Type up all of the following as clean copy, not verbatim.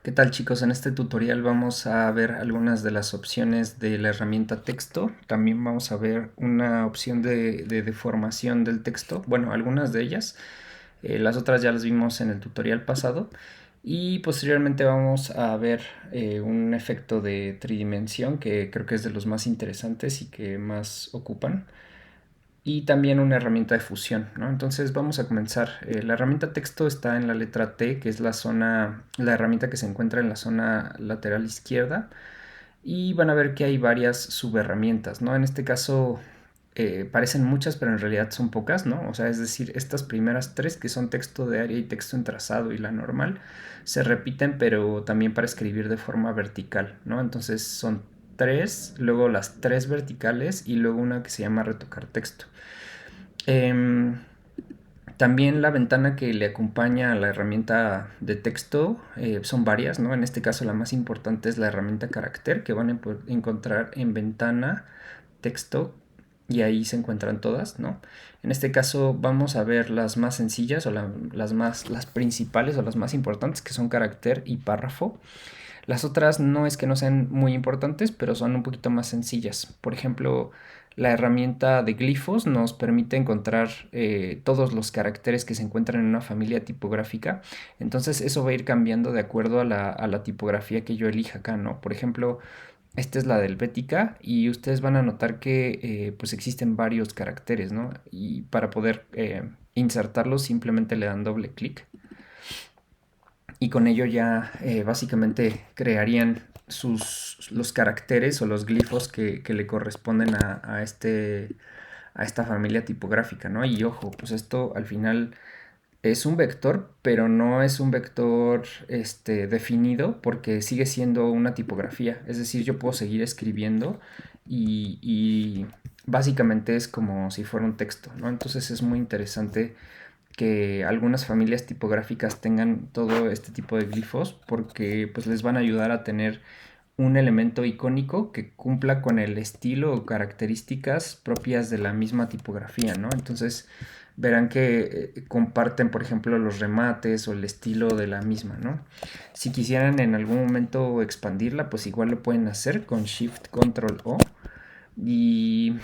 ¿Qué tal, chicos? En este tutorial vamos a ver algunas de las opciones de la herramienta texto. También vamos a ver una opción de deformación del texto. Bueno, algunas de ellas. Las otras ya las vimos en el tutorial pasado. Y posteriormente vamos a ver un efecto de tridimensión que creo que es de los más interesantes y que más ocupan, y también una herramienta de fusión, ¿no? Entonces vamos a comenzar. La herramienta texto está en la letra T, que es la herramienta que se encuentra en la zona lateral izquierda, y van a ver que hay varias subherramientas, ¿no? En este caso parecen muchas, pero en realidad son pocas, ¿no? O sea, es decir, estas primeras tres, que son texto de área y texto en trazado y la normal, se repiten, pero también para escribir de forma vertical, ¿no? Entonces son tres, luego las tres verticales y luego una que se llama retocar texto. Em, También la ventana que le acompaña a la herramienta de texto son varias, ¿no? En este caso la más importante es la herramienta carácter, que van a encontrar en ventana, texto, y ahí se encuentran todas, ¿no? En este caso vamos a ver las más sencillas o las principales o las más importantes, que son carácter y párrafo. Las otras no es que no sean muy importantes, pero son un poquito más sencillas. Por ejemplo, la herramienta de glifos nos permite encontrar todos los caracteres que se encuentran en una familia tipográfica. Entonces eso va a ir cambiando de acuerdo a la tipografía que yo elija acá, ¿no? Por ejemplo, esta es la del Helvética y ustedes van a notar que pues existen varios caracteres, ¿no? Y para poder insertarlos simplemente le dan doble clic y con ello ya básicamente crearían los caracteres o los glifos que le corresponden a esta familia tipográfica, ¿no? Y ojo, pues esto al final es un vector, pero no es un vector definido porque sigue siendo una tipografía. Es decir, yo puedo seguir escribiendo y básicamente es como si fuera un texto, ¿no? Entonces es muy interesante que algunas familias tipográficas tengan todo este tipo de glifos porque pues les van a ayudar a tener un elemento icónico que cumpla con el estilo o características propias de la misma tipografía, ¿no? Entonces verán que comparten, por ejemplo, los remates o el estilo de la misma, ¿no? Si quisieran en algún momento expandirla, pues igual lo pueden hacer con Shift Control O y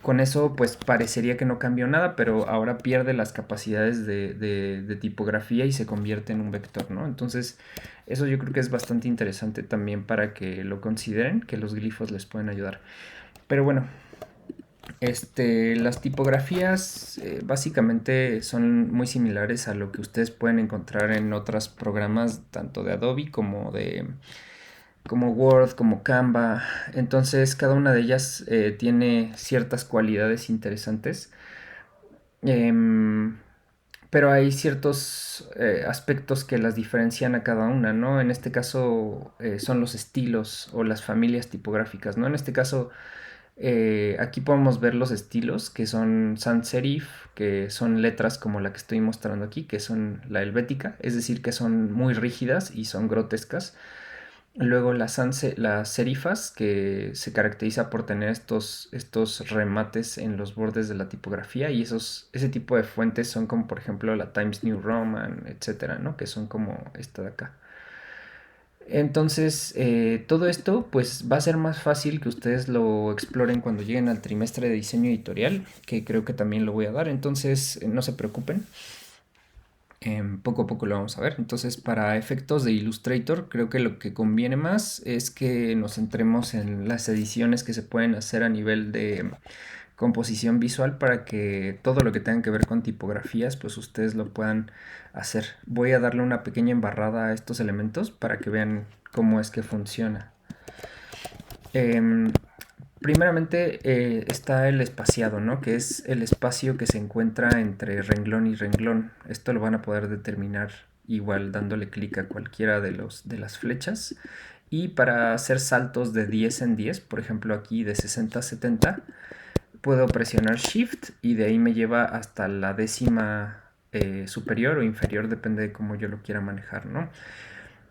con eso pues parecería que no cambió nada, pero ahora pierde las capacidades de tipografía y se convierte en un vector, ¿no? Entonces eso yo creo que es bastante interesante también para que lo consideren, que los glifos les pueden ayudar. Pero bueno, las tipografías básicamente son muy similares a lo que ustedes pueden encontrar en otros programas, tanto de Adobe como Word, como Canva. Entonces cada una de ellas tiene ciertas cualidades interesantes. Em, pero hay ciertos aspectos que las diferencian a cada una, ¿no? En este caso son los estilos o las familias tipográficas, ¿no? En este caso aquí podemos ver los estilos que son sans serif, que son letras como la que estoy mostrando aquí, que son la helvética, es decir, que son muy rígidas y son grotescas. Luego las serifas, que se caracteriza por tener estos remates en los bordes de la tipografía, y ese tipo de fuentes son como por ejemplo la Times New Roman, etcétera, ¿no? Que son como esta de acá. Entonces, todo esto pues va a ser más fácil que ustedes lo exploren cuando lleguen al trimestre de diseño editorial, que creo que también lo voy a dar, entonces no se preocupen. Poco a poco lo vamos a ver. Entonces, para efectos de Illustrator, creo que lo que conviene más es que nos centremos en las ediciones que se pueden hacer a nivel de composición visual para que todo lo que tenga que ver con tipografías, pues ustedes lo puedan hacer. Voy a darle una pequeña embarrada a estos elementos para que vean cómo es que funciona. Em, Primeramente está el espaciado, ¿no? Que es el espacio que se encuentra entre renglón y renglón. Esto lo van a poder determinar igual dándole clic a cualquiera de las flechas. Y para hacer saltos de 10 en 10, por ejemplo aquí de 60 a 70, puedo presionar Shift y de ahí me lleva hasta la décima superior o inferior, depende de cómo yo lo quiera manejar, ¿no?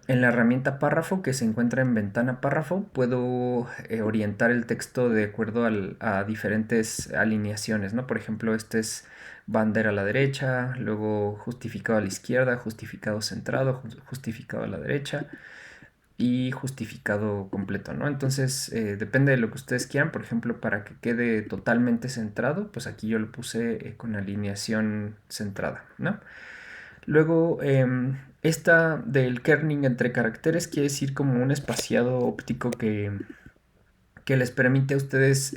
En la herramienta párrafo que se encuentra en ventana párrafo puedo orientar el texto de acuerdo a diferentes alineaciones, ¿no? Por ejemplo, este es bandera a la derecha, luego justificado a la izquierda, justificado centrado, justificado a la derecha y justificado completo, ¿no? Entonces, depende de lo que ustedes quieran. Por ejemplo, para que quede totalmente centrado, pues aquí yo lo puse con alineación centrada, ¿no? Luego, esta del kerning entre caracteres quiere decir como un espaciado óptico que les permite a ustedes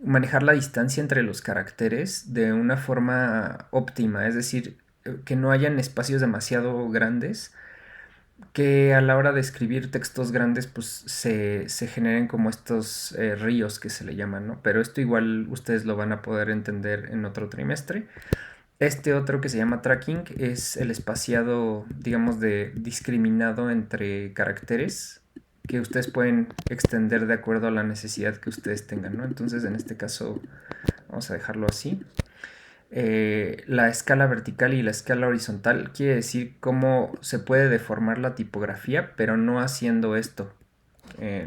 manejar la distancia entre los caracteres de una forma óptima, es decir, que no hayan espacios demasiado grandes, que a la hora de escribir textos grandes pues se generen como estos ríos que se le llaman, ¿no? Pero esto igual ustedes lo van a poder entender en otro trimestre. Este otro que se llama tracking es el espaciado, digamos, de discriminado entre caracteres que ustedes pueden extender de acuerdo a la necesidad que ustedes tengan, ¿no? Entonces, en este caso, vamos a dejarlo así. La escala vertical y la escala horizontal quiere decir cómo se puede deformar la tipografía, pero no haciendo esto,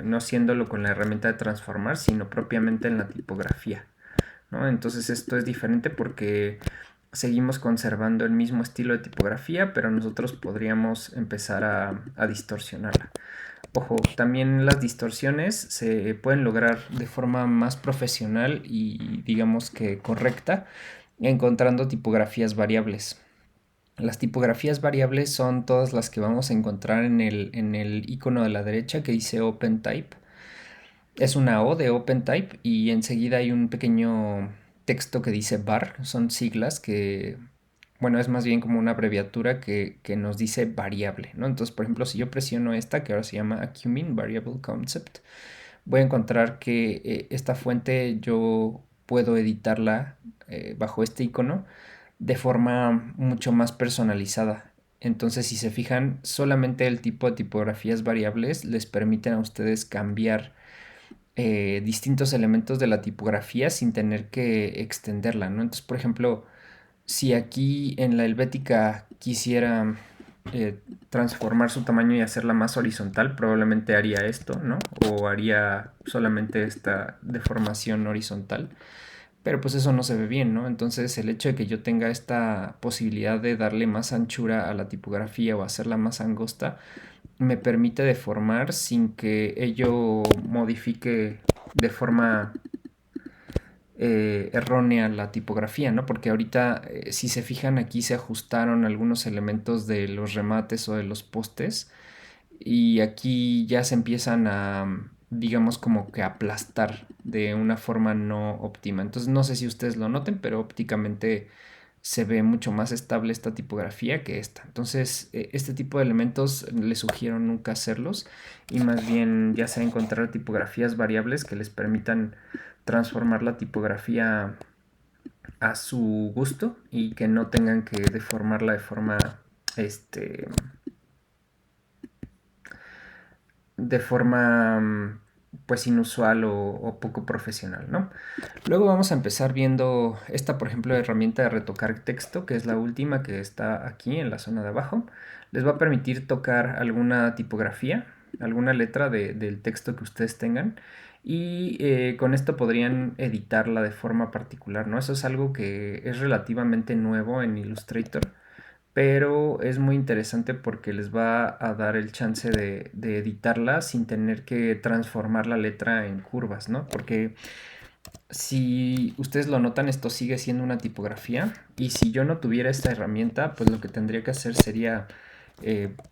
no haciéndolo con la herramienta de transformar, sino propiamente en la tipografía, ¿no? Entonces esto es diferente porque seguimos conservando el mismo estilo de tipografía, pero nosotros podríamos empezar a distorsionarla. Ojo, también las distorsiones se pueden lograr de forma más profesional y digamos que correcta encontrando tipografías variables. Las tipografías variables son todas las que vamos a encontrar en el icono de la derecha que dice OpenType. Es una O de OpenType y enseguida hay un pequeño texto que dice var. Son siglas que, bueno, es más bien como una abreviatura que nos dice variable, ¿no? Entonces, por ejemplo, si yo presiono esta, que ahora se llama Acumin Variable Concept, voy a encontrar que esta fuente yo puedo editarla bajo este icono de forma mucho más personalizada. Entonces, si se fijan, solamente el tipo de tipografías variables les permiten a ustedes cambiar distintos elementos de la tipografía sin tener que extenderla, ¿no? Entonces, por ejemplo, si aquí en la helvética quisiera eh, transformar su tamaño y hacerla más horizontal, probablemente haría esto, ¿no? O haría solamente esta deformación horizontal. Pero pues eso no se ve bien, ¿no? Entonces el hecho de que yo tenga esta posibilidad de darle más anchura a la tipografía o hacerla más angosta, me permite deformar sin que ello modifique de forma errónea la tipografía, ¿no? Porque ahorita, si se fijan, aquí se ajustaron algunos elementos de los remates o de los postes y aquí ya se empiezan a, digamos, como que aplastar de una forma no óptima. Entonces, no sé si ustedes lo noten, pero ópticamente se ve mucho más estable esta tipografía que esta. Entonces, este tipo de elementos les sugiero nunca hacerlos y más bien ya sea encontrar tipografías variables que les permitan transformar la tipografía a su gusto y que no tengan que deformarla de forma este de forma pues inusual o poco profesional, ¿no? Luego vamos a empezar viendo esta, por ejemplo, herramienta de retocar texto, que es la última que está aquí en la zona de abajo. Les va a permitir tocar alguna tipografía, alguna letra del texto que ustedes tengan y con esto podrían editarla de forma particular, ¿no? Eso es algo que es relativamente nuevo en Illustrator, pero es muy interesante porque les va a dar el chance de editarla sin tener que transformar la letra en curvas, ¿no? Porque si ustedes lo notan, esto sigue siendo una tipografía y si yo no tuviera esta herramienta, pues lo que tendría que hacer sería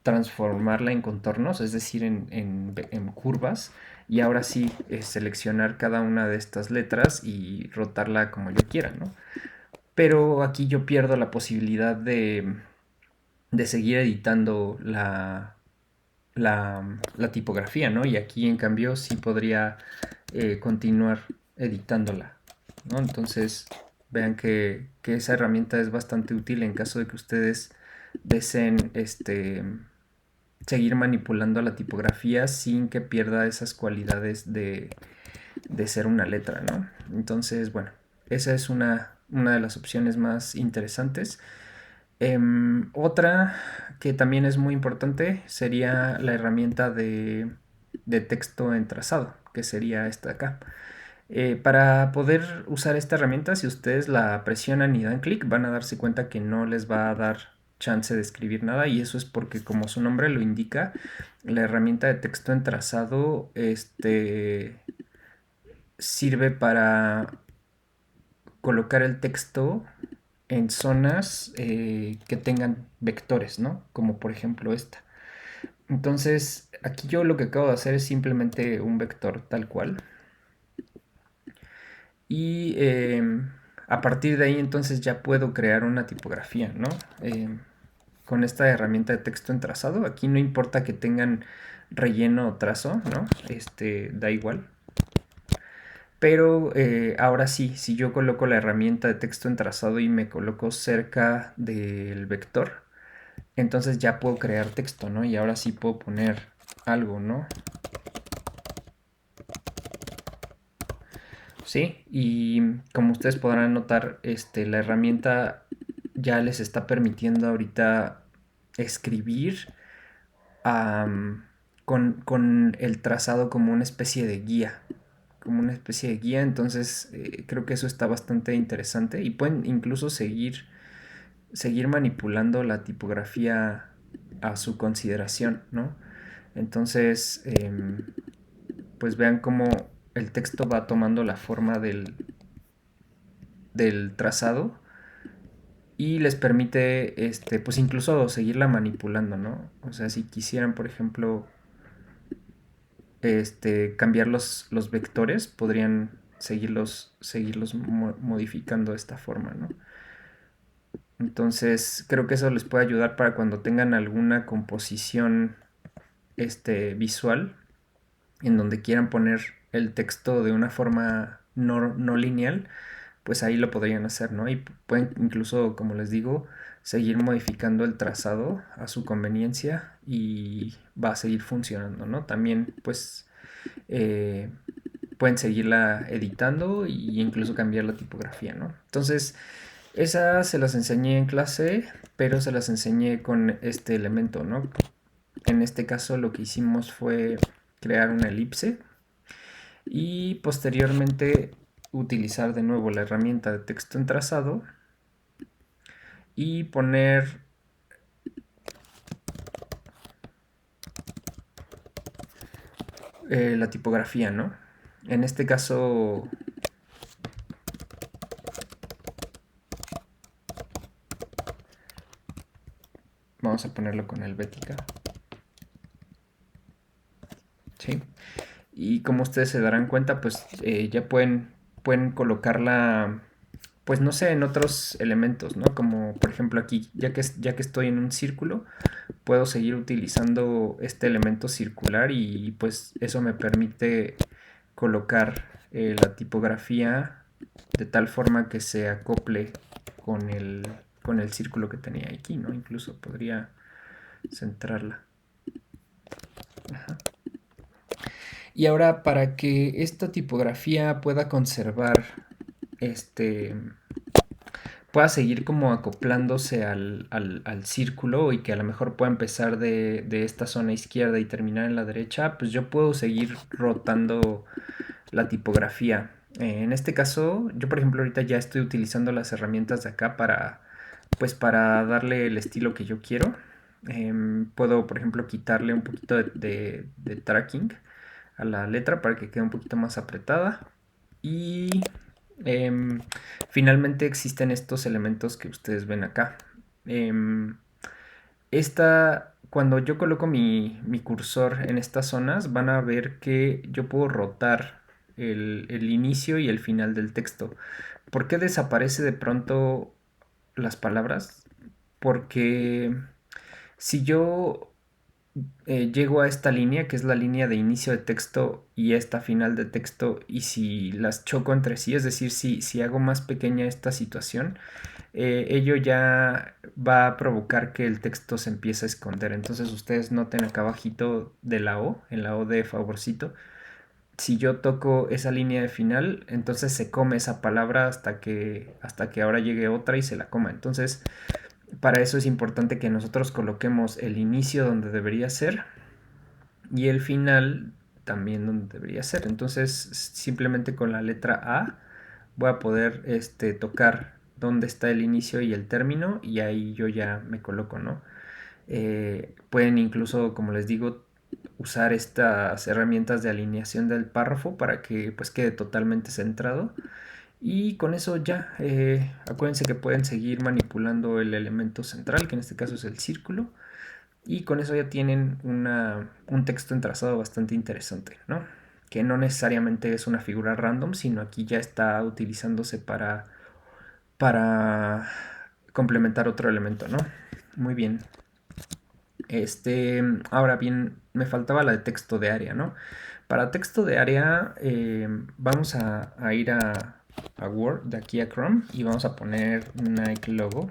transformarla en contornos, es decir, en curvas y ahora sí seleccionar cada una de estas letras y rotarla como yo quiera, ¿no? Pero aquí yo pierdo la posibilidad de seguir editando la tipografía, ¿no? Y aquí en cambio sí podría continuar editándola, ¿no? Entonces vean que esa herramienta es bastante útil en caso de que ustedes deseen seguir manipulando la tipografía sin que pierda esas cualidades de ser una letra, ¿no? Entonces, bueno, esa es una de las opciones más interesantes. Otra que también es muy importante sería la herramienta de texto en trazado, que sería esta de acá. Para poder usar esta herramienta, si ustedes la presionan y dan clic, van a darse cuenta que no les va a dar chance de escribir nada, y eso es porque, como su nombre lo indica, la herramienta de texto en trazado sirve para colocar el texto en zonas que tengan vectores, ¿no? Como por ejemplo esta. Entonces, aquí yo lo que acabo de hacer es simplemente un vector tal cual. Y a partir de ahí entonces ya puedo crear una tipografía, ¿no? Con esta herramienta de texto en trazado. Aquí no importa que tengan relleno o trazo, ¿no? Da igual. Pero ahora sí, si yo coloco la herramienta de texto en trazado y me coloco cerca del vector, entonces ya puedo crear texto, ¿no? Y ahora sí puedo poner algo, ¿no? Sí, y como ustedes podrán notar, la herramienta ya les está permitiendo ahorita escribir con el trazado como una especie de guía, entonces creo que eso está bastante interesante y pueden incluso seguir manipulando la tipografía a su consideración, ¿no? Entonces, pues vean cómo el texto va tomando la forma del trazado y les permite, pues incluso seguirla manipulando, ¿no? O sea, si quisieran, por ejemplo, cambiar los vectores, podrían seguirlos modificando de esta forma, ¿no? Entonces, creo que eso les puede ayudar para cuando tengan alguna composición, visual, en donde quieran poner el texto de una forma no lineal, pues ahí lo podrían hacer, ¿no? Y pueden incluso, como les digo, seguir modificando el trazado a su conveniencia y va a seguir funcionando, ¿no? También, pues, eh, pueden seguirla editando e incluso cambiar la tipografía, ¿no? Entonces, esas se las enseñé en clase, pero se las enseñé con este elemento, ¿no? En este caso lo que hicimos fue crear una elipse y posteriormente utilizar de nuevo la herramienta de texto en trazado y poner la tipografía, ¿no? En este caso vamos a ponerlo con Helvética, ¿sí? Y como ustedes se darán cuenta, pues ya pueden colocarla, pues no sé, en otros elementos, ¿no? Como por ejemplo aquí, ya que estoy en un círculo, puedo seguir utilizando este elemento circular y pues eso me permite colocar la tipografía de tal forma que se acople con el círculo que tenía aquí, ¿no? Incluso podría centrarla. Ajá. Y ahora, para que esta tipografía pueda conservar, este, pueda seguir como acoplándose al círculo y que a lo mejor pueda empezar de esta zona izquierda y terminar en la derecha, pues yo puedo seguir rotando la tipografía. En este caso, yo por ejemplo ahorita ya estoy utilizando las herramientas de acá para darle el estilo que yo quiero. Puedo, por ejemplo, quitarle un poquito de tracking a la letra para que quede un poquito más apretada. Y em, finalmente existen estos elementos que ustedes ven acá. Em, cuando yo coloco mi cursor en estas zonas, van a ver que yo puedo rotar el inicio y el final del texto. ¿Por qué desaparece de pronto las palabras? Porque si yo llego a esta línea, que es la línea de inicio de texto y esta final de texto, y si las choco entre sí, es decir, si hago más pequeña esta situación, ello ya va a provocar que el texto se empiece a esconder. Entonces ustedes noten acá abajito de la O, en la O de favorcito, si yo toco esa línea de final, entonces se come esa palabra hasta que ahora llegue otra y se la coma. Entonces, Para eso es importante que nosotros coloquemos el inicio donde debería ser y el final también donde debería ser. Entonces, simplemente con la letra A voy a poder tocar dónde está el inicio y el término y ahí yo ya me coloco, ¿no? Pueden incluso, como les digo, usar estas herramientas de alineación del párrafo para que pues quede totalmente centrado. Y con eso ya, acuérdense que pueden seguir manipulando el elemento central, que en este caso es el círculo, y con eso ya tienen un texto entrazado bastante interesante, ¿no? Que no necesariamente es una figura random, sino aquí ya está utilizándose para complementar otro elemento, ¿no? Muy bien. Ahora bien, me faltaba la de texto de área, ¿no? Para texto de área, vamos a ir a Word, de aquí a Chrome, y vamos a poner Nike Logo.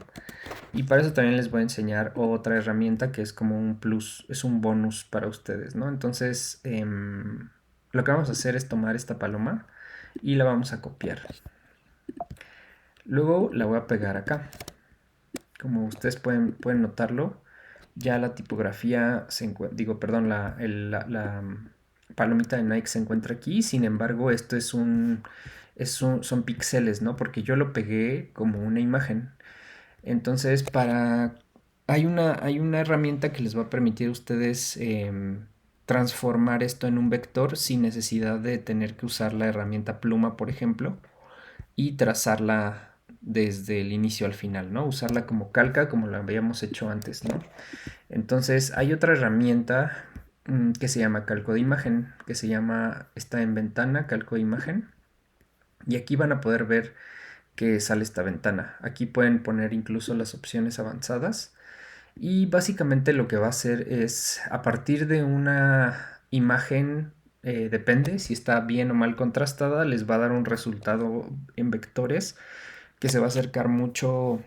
Y para eso también les voy a enseñar otra herramienta que es como un plus, es un bonus para ustedes, ¿no? Entonces, lo que vamos a hacer es tomar esta paloma y la vamos a copiar. Luego la voy a pegar acá. Como ustedes pueden notarlo, ya la tipografía se encuentra, digo, perdón, la palomita de Nike se encuentra aquí. Sin embargo, esto son píxeles, ¿no? Porque yo lo pegué como una imagen. Entonces, hay una herramienta que les va a permitir a ustedes transformar esto en un vector sin necesidad de tener que usar la herramienta pluma, por ejemplo, y trazarla desde el inicio al final, ¿no? Usarla como calca, como lo habíamos hecho antes, ¿no? Entonces, hay otra herramienta que se llama calco de imagen, está en ventana, calco de imagen, y aquí van a poder ver que sale esta ventana. Aquí pueden poner incluso las opciones avanzadas y básicamente lo que va a hacer es a partir de una imagen, depende si está bien o mal contrastada, les va a dar un resultado en vectores que se va a acercar mucho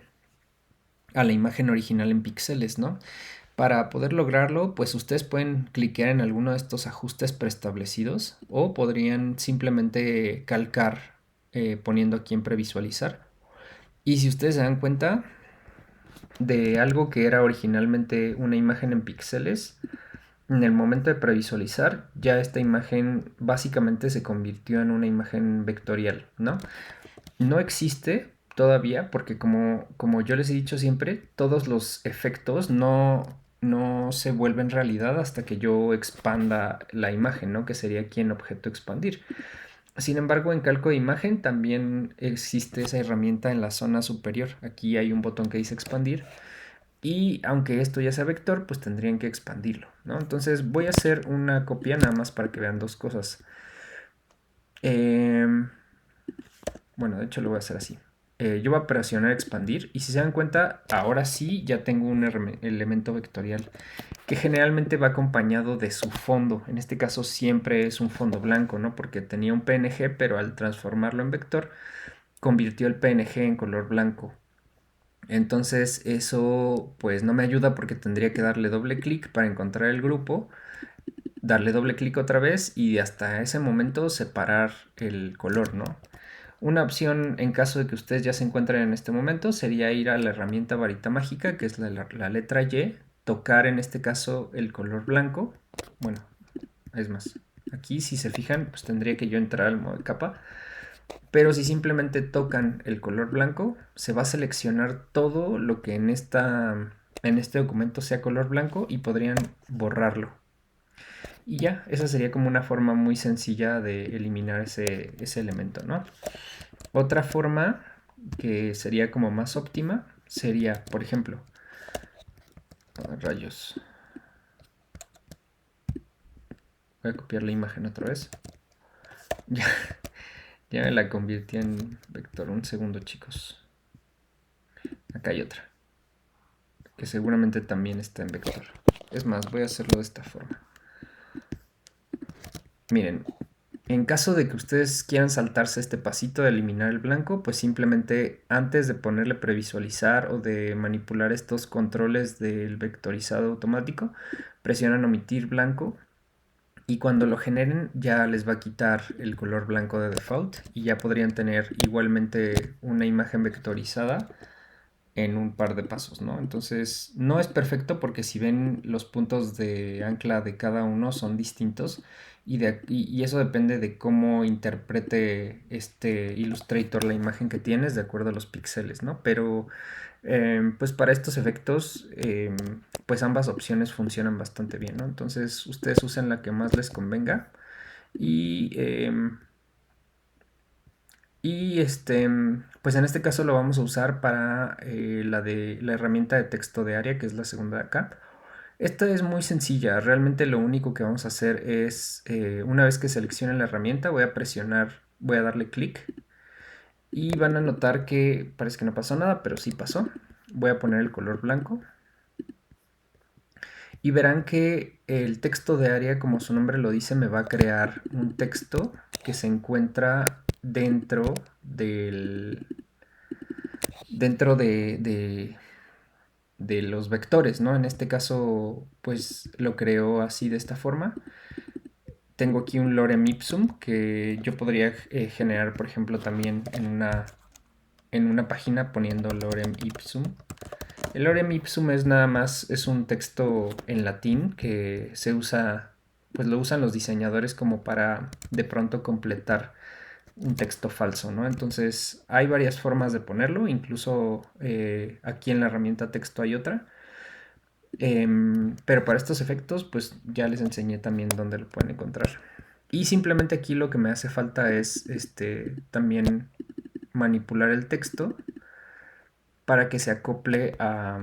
a la imagen original en píxeles, ¿no? Para poder lograrlo, pues ustedes pueden cliquear en alguno de estos ajustes preestablecidos o podrían simplemente calcar poniendo aquí en previsualizar. Y si ustedes se dan cuenta de algo que era originalmente una imagen en píxeles, en el momento de previsualizar, ya esta imagen básicamente se convirtió en una imagen vectorial, ¿no? No existe todavía, porque como yo les he dicho siempre, todos los efectos no se vuelven realidad hasta que yo expanda la imagen, ¿no? Que sería aquí en objeto expandir. Sin embargo, en calco de imagen también existe esa herramienta en la zona superior. Aquí hay un botón que dice expandir. Y aunque esto ya sea vector, pues tendrían que expandirlo, ¿no? Entonces voy a hacer una copia nada más para que vean dos cosas. Bueno, de hecho lo voy a hacer así. Yo voy a presionar expandir y si se dan cuenta, ahora sí ya tengo un elemento vectorial que generalmente va acompañado de su fondo. En este caso siempre es un fondo blanco, ¿no? Porque tenía un PNG, pero al transformarlo en vector, convirtió el PNG en color blanco. Entonces eso pues no me ayuda porque tendría que darle doble clic para encontrar el grupo, darle doble clic otra vez y hasta ese momento separar el color, ¿no? Una opción en caso de que ustedes ya se encuentren en este momento sería ir a la herramienta varita mágica, que es la letra Y, tocar en este caso el color blanco. Bueno, es más, aquí si se fijan, pues tendría que yo entrar al modo de capa. Pero si simplemente tocan el color blanco, se va a seleccionar todo lo que en este documento sea color blanco y podrían borrarlo. Y ya, esa sería como una forma muy sencilla de eliminar ese elemento, ¿no? Otra forma que sería como más óptima sería, por ejemplo, rayos. Voy a copiar la imagen otra vez. Ya, ya me la convirtió en vector. Un segundo, chicos. Acá hay otra, que seguramente también está en vector. Es más, voy a hacerlo de esta forma. Miren, en caso de que ustedes quieran saltarse este pasito de eliminar el blanco, pues simplemente antes de ponerle previsualizar o de manipular estos controles del vectorizado automático, presionan omitir blanco y cuando lo generen ya les va a quitar el color blanco de default y ya podrían tener igualmente una imagen vectorizada en un par de pasos, ¿no? Entonces, no es perfecto porque si ven los puntos de ancla de cada uno son distintos y eso depende de cómo interprete este Illustrator la imagen que tienes de acuerdo a los píxeles, ¿no? Pero pues para estos efectos, pues ambas opciones funcionan bastante bien, ¿no? Entonces, ustedes usen la que más les convenga y pues en este caso lo vamos a usar para la herramienta de texto de área, que es la segunda de acá. Esta es muy sencilla, realmente lo único que vamos a hacer es, una vez que seleccione la herramienta, voy a darle clic y van a notar que parece que no pasó nada, pero sí pasó. Voy a poner el color blanco y verán que el texto de área, como su nombre lo dice, me va a crear un texto que se encuentra dentro del, dentro de los vectores, ¿no? En este caso, pues lo creo así de esta forma. Tengo aquí un lorem ipsum que yo podría generar, por ejemplo, también en una página poniendo lorem ipsum. El lorem ipsum es nada más, es un texto en latín que se usa, pues lo usan los diseñadores como para de pronto completar un texto falso, ¿no? Entonces hay varias formas de ponerlo, incluso aquí en la herramienta texto hay otra. Pero para estos efectos, pues ya les enseñé también dónde lo pueden encontrar. Y simplemente aquí lo que me hace falta es también manipular el texto para que se acople a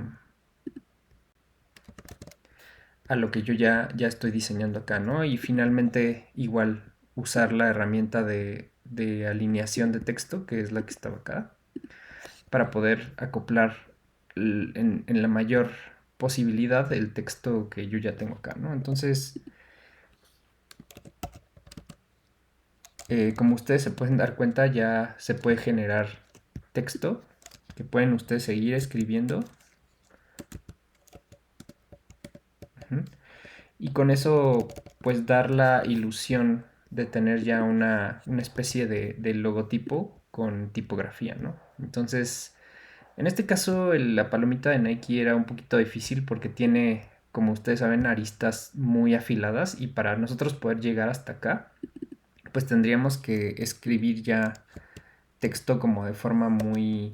lo que yo ya estoy diseñando acá, ¿no? Y finalmente igual usar la herramienta de alineación de texto, que es la que estaba acá, para poder acoplar en la mayor posibilidad el texto que yo ya tengo acá, ¿no? Entonces, como ustedes se pueden dar cuenta, ya se puede generar texto que pueden ustedes seguir escribiendo. Ujú. Y con eso, pues dar la ilusión de tener ya una especie de logotipo con tipografía, ¿no? Entonces, en este caso, la palomita de Nike era un poquito difícil porque tiene, como ustedes saben, aristas muy afiladas y para nosotros poder llegar hasta acá, pues tendríamos que escribir ya texto como de forma muy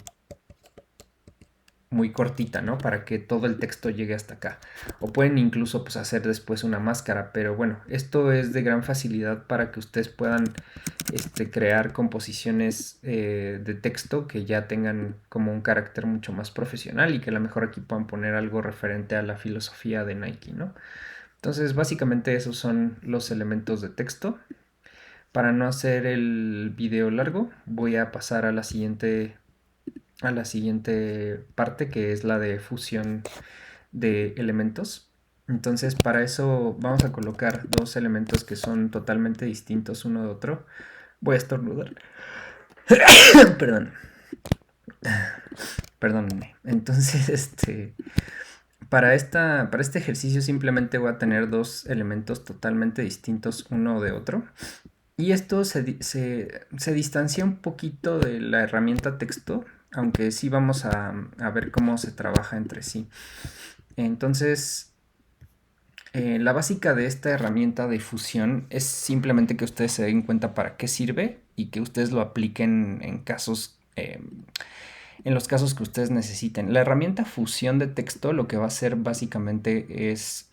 cortita, ¿no? Para que todo el texto llegue hasta acá. O pueden incluso pues, hacer después una máscara, pero bueno, esto es de gran facilidad para que ustedes puedan crear composiciones de texto que ya tengan como un carácter mucho más profesional y que a lo mejor aquí puedan poner algo referente a la filosofía de Nike, ¿no? Entonces, básicamente esos son los elementos de texto. Para no hacer el video largo, voy a pasar a la siguiente parte, que es la de fusión de elementos. Entonces, para eso vamos a colocar dos elementos que son totalmente distintos uno de otro. Voy a estornudar. Perdón. Perdónenme. Entonces, para este ejercicio simplemente voy a tener dos elementos totalmente distintos uno de otro. Y esto se distancia un poquito de la herramienta texto, aunque sí vamos a ver cómo se trabaja entre sí. Entonces, la básica de esta herramienta de fusión es simplemente que ustedes se den cuenta para qué sirve y que ustedes lo apliquen en los casos que ustedes necesiten. La herramienta fusión de texto lo que va a hacer básicamente es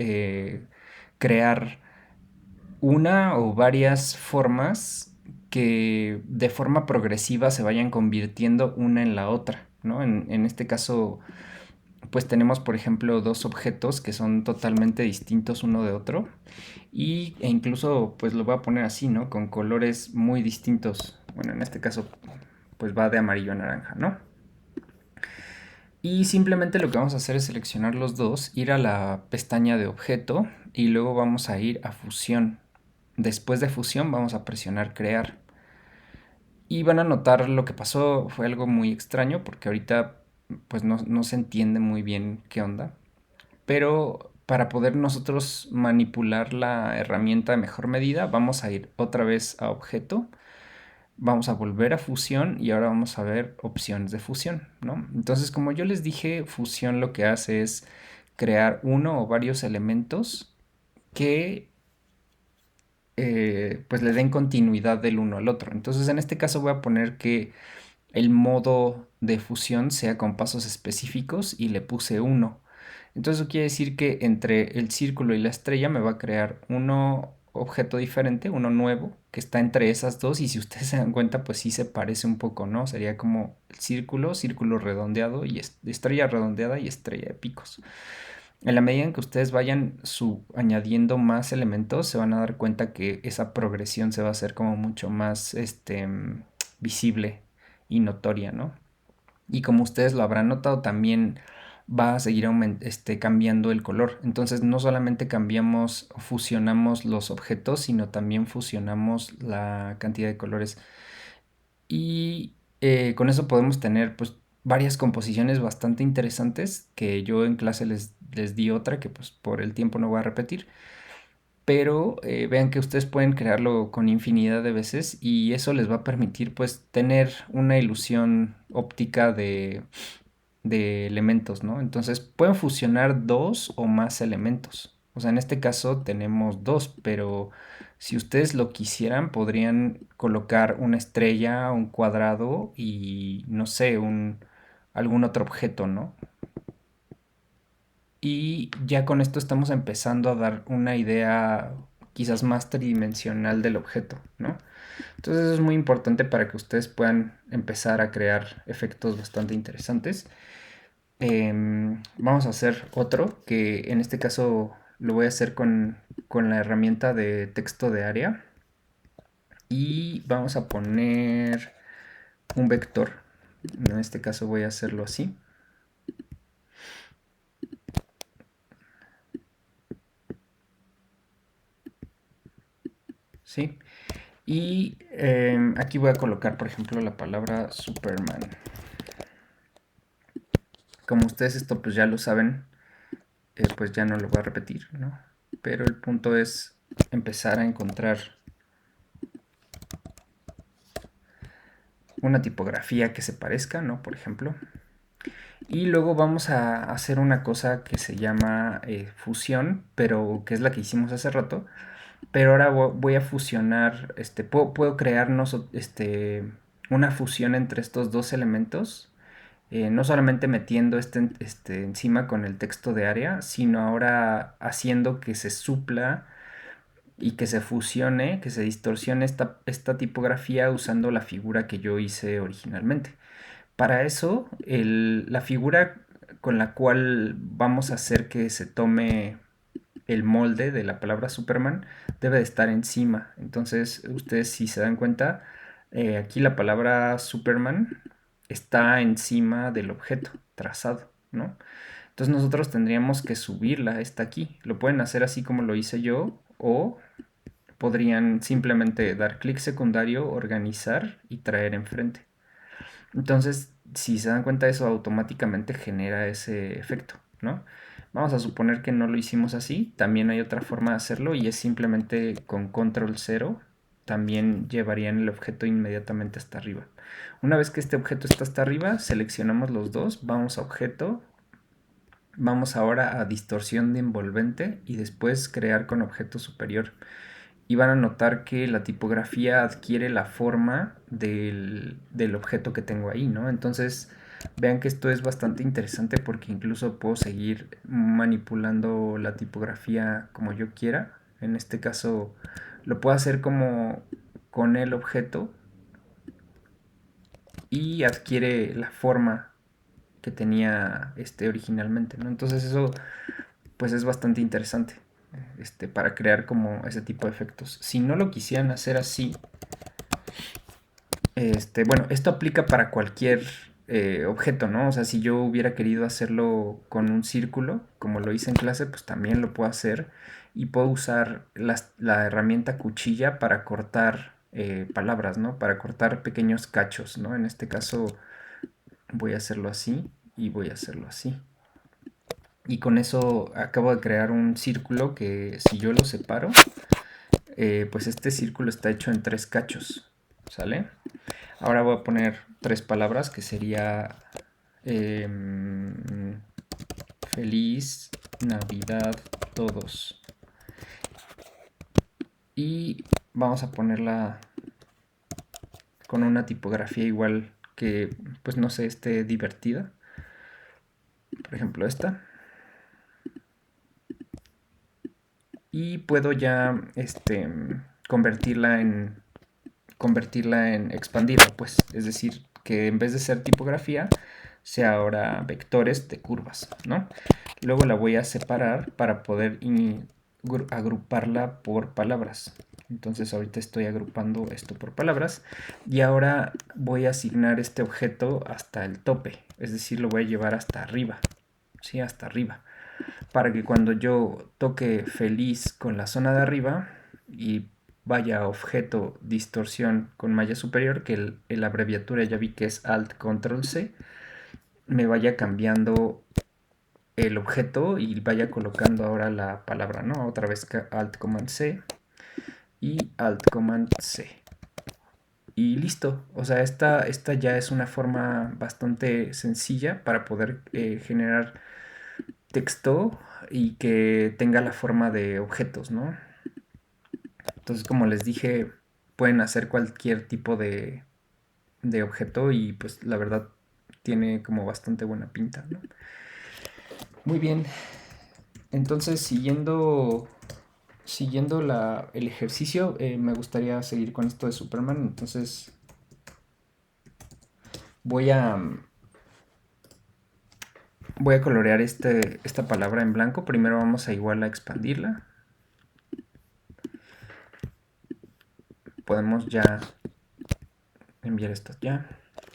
crear una o varias formas que de forma progresiva se vayan convirtiendo una en la otra, ¿no? En este caso, pues tenemos, por ejemplo, dos objetos que son totalmente distintos uno de otro e incluso, pues lo voy a poner así, ¿no? Con colores muy distintos. Bueno, en este caso, pues va de amarillo a naranja, ¿no? Y simplemente lo que vamos a hacer es seleccionar los dos, ir a la pestaña de objeto y luego vamos a ir a fusión. Después de fusión vamos a presionar crear. Y van a notar lo que pasó fue algo muy extraño porque ahorita pues no se entiende muy bien qué onda. Pero para poder nosotros manipular la herramienta de mejor medida vamos a ir otra vez a objeto. vamos a volver a fusión y ahora vamos a ver opciones de fusión, ¿no? Entonces, como yo les dije, fusión lo que hace es crear uno o varios elementos que pues le den continuidad del uno al otro. Entonces, en este caso voy a poner que el modo de fusión sea con pasos específicos y le puse uno. Entonces eso quiere decir que entre el círculo y la estrella me va a crear uno objeto diferente, uno nuevo, que está entre esas dos y si ustedes se dan cuenta pues sí se parece un poco, ¿no? Sería como el círculo, círculo redondeado y estrella redondeada y estrella de picos. En la medida en que ustedes vayan añadiendo más elementos, se van a dar cuenta que esa progresión se va a hacer como mucho más visible y notoria, ¿no? Y como ustedes lo habrán notado, también va a seguir cambiando el color. Entonces no solamente cambiamos o fusionamos los objetos, sino también fusionamos la cantidad de colores. Y con eso podemos tener pues varias composiciones bastante interesantes que yo en clase les di otra que pues por el tiempo no voy a repetir. Pero vean que ustedes pueden crearlo con infinidad de veces y eso les va a permitir pues tener una ilusión óptica de elementos, ¿no? Entonces pueden fusionar dos o más elementos. O sea, en este caso tenemos dos, pero si ustedes lo quisieran, podrían colocar una estrella, un cuadrado y no sé, algún otro objeto, ¿no? Y ya con esto estamos empezando a dar una idea quizás más tridimensional del objeto, ¿no? Entonces eso es muy importante para que ustedes puedan empezar a crear efectos bastante interesantes. Vamos a hacer otro, que en este caso lo voy a hacer con la herramienta de texto de área. Y vamos a poner un vector. En este caso voy a hacerlo así. ¿Sí? Y aquí voy a colocar, por ejemplo, la palabra Superman. Como ustedes esto pues ya lo saben, pues ya no lo voy a repetir, ¿no? Pero el punto es empezar a encontrar una tipografía que se parezca, ¿no? Por ejemplo. Y luego vamos a hacer una cosa que se llama fusión, pero que es la que hicimos hace rato. Pero ahora voy a fusionar, puedo crearnos una fusión entre estos dos elementos. No solamente metiendo encima con el texto de área, sino ahora haciendo que se supla y que se fusione, que se distorsione esta tipografía usando la figura que yo hice originalmente. Para eso, la figura con la cual vamos a hacer que se tome el molde de la palabra Superman debe de estar encima. Entonces, ustedes si se dan cuenta, aquí la palabra Superman está encima del objeto trazado, ¿no? Entonces nosotros tendríamos que subirla, está aquí. Lo pueden hacer así como lo hice yo o podrían simplemente dar clic secundario, organizar y traer enfrente. Entonces, si se dan cuenta, eso automáticamente genera ese efecto, ¿no? Vamos a suponer que no lo hicimos así. También hay otra forma de hacerlo y es simplemente con control 0. También llevarían el objeto inmediatamente hasta arriba. Una vez que este objeto está hasta arriba, seleccionamos los dos, vamos a objeto, vamos ahora a distorsión de envolvente y después crear con objeto superior y van a notar que la tipografía adquiere la forma del objeto que tengo ahí, ¿no? Entonces, vean que esto es bastante interesante porque incluso puedo seguir manipulando la tipografía como yo quiera. En este caso, lo puedo hacer como con el objeto y adquiere la forma que tenía originalmente, ¿no? Entonces eso pues es bastante interesante para crear como ese tipo de efectos. Si no lo quisieran hacer así, bueno, esto aplica para cualquier objeto, ¿no? O sea, si yo hubiera querido hacerlo con un círculo, como lo hice en clase, pues también lo puedo hacer y puedo usar la herramienta cuchilla para cortar palabras, ¿no? Para cortar pequeños cachos, ¿no? En este caso voy a hacerlo así y voy a hacerlo así. Y con eso acabo de crear un círculo que si yo lo separo, pues este círculo está hecho en tres cachos. ¿sale? Ahora voy a poner tres palabras que sería em, feliz Navidad todos. Y vamos a ponerla con una tipografía igual que, pues no sé, esté divertida. Por ejemplo, esta. Y puedo ya convertirla en expandirla, pues. Es decir, que en vez de ser tipografía, sea ahora vectores de curvas, ¿no? Luego la voy a separar para poder agruparla por palabras. Entonces ahorita estoy agrupando esto por palabras y ahora voy a asignar este objeto hasta el tope, es decir, lo voy a llevar hasta arriba, ¿sí? Hasta arriba, para que cuando yo toque feliz con la zona de arriba y vaya a objeto distorsión con malla superior, que el abreviatura ya vi que es Alt Control C, me vaya cambiando el objeto y vaya colocando ahora la palabra, ¿no? Otra vez Alt Command C y Alt Command C. Y listo, o sea, esta ya es una forma bastante sencilla para poder generar texto y que tenga la forma de objetos, ¿no? Entonces, como les dije, pueden hacer cualquier tipo de objeto y pues la verdad tiene como bastante buena pinta, ¿no? Muy bien, entonces siguiendo el ejercicio, me gustaría seguir con esto de Superman, entonces voy a, voy a colorear esta palabra en blanco, primero vamos a igual a expandirla, podemos ya enviar esto ya.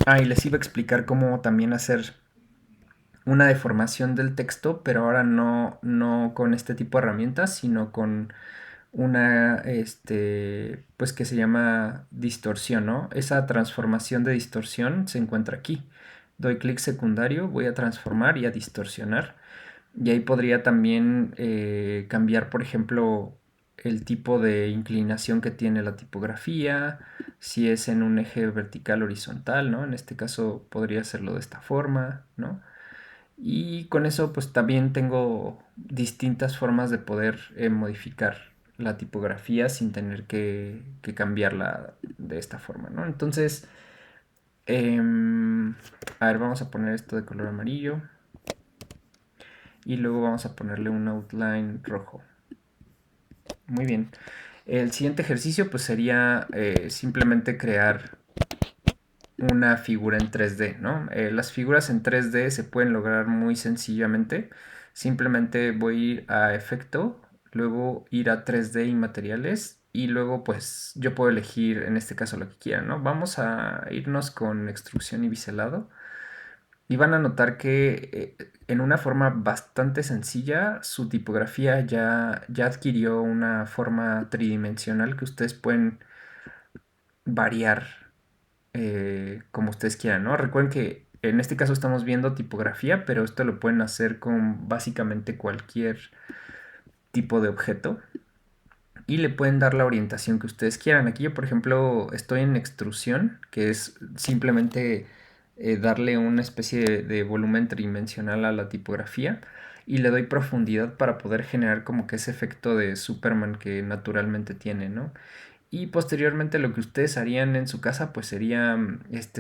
Ah, y les iba a explicar cómo también hacer una deformación del texto, pero ahora no con este tipo de herramientas, sino con una, pues que se llama distorsión, ¿no? Esa transformación de distorsión se encuentra aquí. Doy clic secundario, voy a transformar y a distorsionar. Y ahí podría también cambiar, por ejemplo, el tipo de inclinación que tiene la tipografía, si es en un eje vertical horizontal, ¿no? En este caso podría hacerlo de esta forma, ¿no? Y con eso pues también tengo distintas formas de poder modificar la tipografía sin tener que cambiarla de esta forma, ¿no? Entonces, a ver, vamos a poner esto de color amarillo y luego vamos a ponerle un outline rojo. Muy bien. El siguiente ejercicio pues sería simplemente crear una figura en 3D, ¿no? Las figuras en 3D se pueden lograr muy sencillamente. Simplemente voy a ir a efecto, luego ir a 3D y materiales y luego pues yo puedo elegir en este caso lo que quiera, ¿no? Vamos a irnos con extrusión y biselado y van a notar que en una forma bastante sencilla su tipografía ya adquirió una forma tridimensional que ustedes pueden variar como ustedes quieran, ¿no? Recuerden que en este caso estamos viendo tipografía, pero esto lo pueden hacer con básicamente cualquier tipo de objeto y le pueden dar la orientación que ustedes quieran. Aquí yo, por ejemplo, estoy en extrusión, que es simplemente darle una especie de volumen tridimensional a la tipografía y le doy profundidad para poder generar como que ese efecto de Superman que naturalmente tiene, ¿no? Y posteriormente lo que ustedes harían en su casa pues sería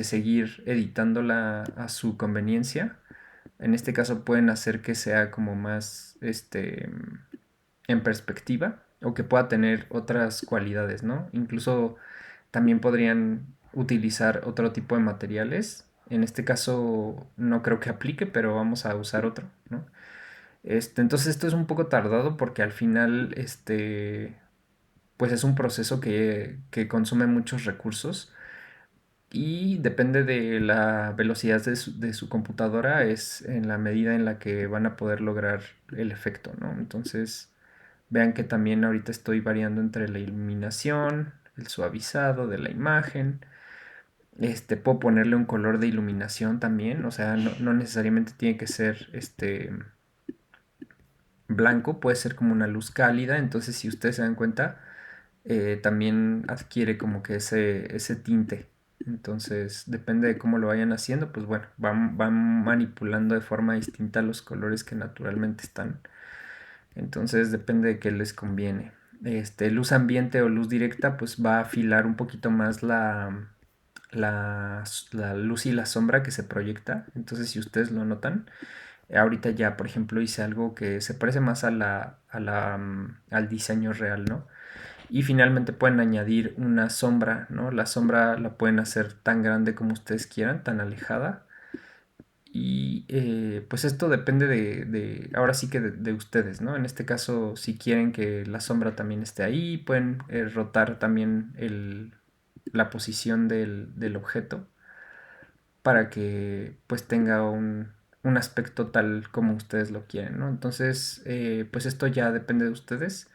seguir editándola a su conveniencia. En este caso pueden hacer que sea como más en perspectiva o que pueda tener otras cualidades, ¿no? Incluso también podrían utilizar otro tipo de materiales. En este caso no creo que aplique, pero vamos a usar otro, ¿no? Entonces esto es un poco tardado porque al final pues es un proceso que consume muchos recursos y depende de la velocidad de su computadora, es en la medida en la que van a poder lograr el efecto, ¿no? Entonces, vean que también ahorita estoy variando entre la iluminación, el suavizado de la imagen. Puedo ponerle un color de iluminación también, o sea, no necesariamente tiene que ser blanco, puede ser como una luz cálida. Entonces, si ustedes se dan cuenta, también adquiere como que ese tinte. Entonces, depende de cómo lo vayan haciendo, pues bueno, van manipulando de forma distinta los colores que naturalmente están. Entonces, depende de qué les conviene. Luz ambiente o luz directa, pues va a afilar un poquito más la luz y la sombra que se proyecta. Entonces, si ustedes lo notan, ahorita ya, por ejemplo, hice algo que se parece más al diseño real, ¿no? Y finalmente pueden añadir una sombra, ¿no? La sombra la pueden hacer tan grande como ustedes quieran, tan alejada. Y pues esto depende ahora sí que de ustedes, ¿no? En este caso, si quieren que la sombra también esté ahí, pueden rotar también la posición del objeto para que pues tenga un aspecto tal como ustedes lo quieren, ¿no? Entonces, pues esto ya depende de ustedes.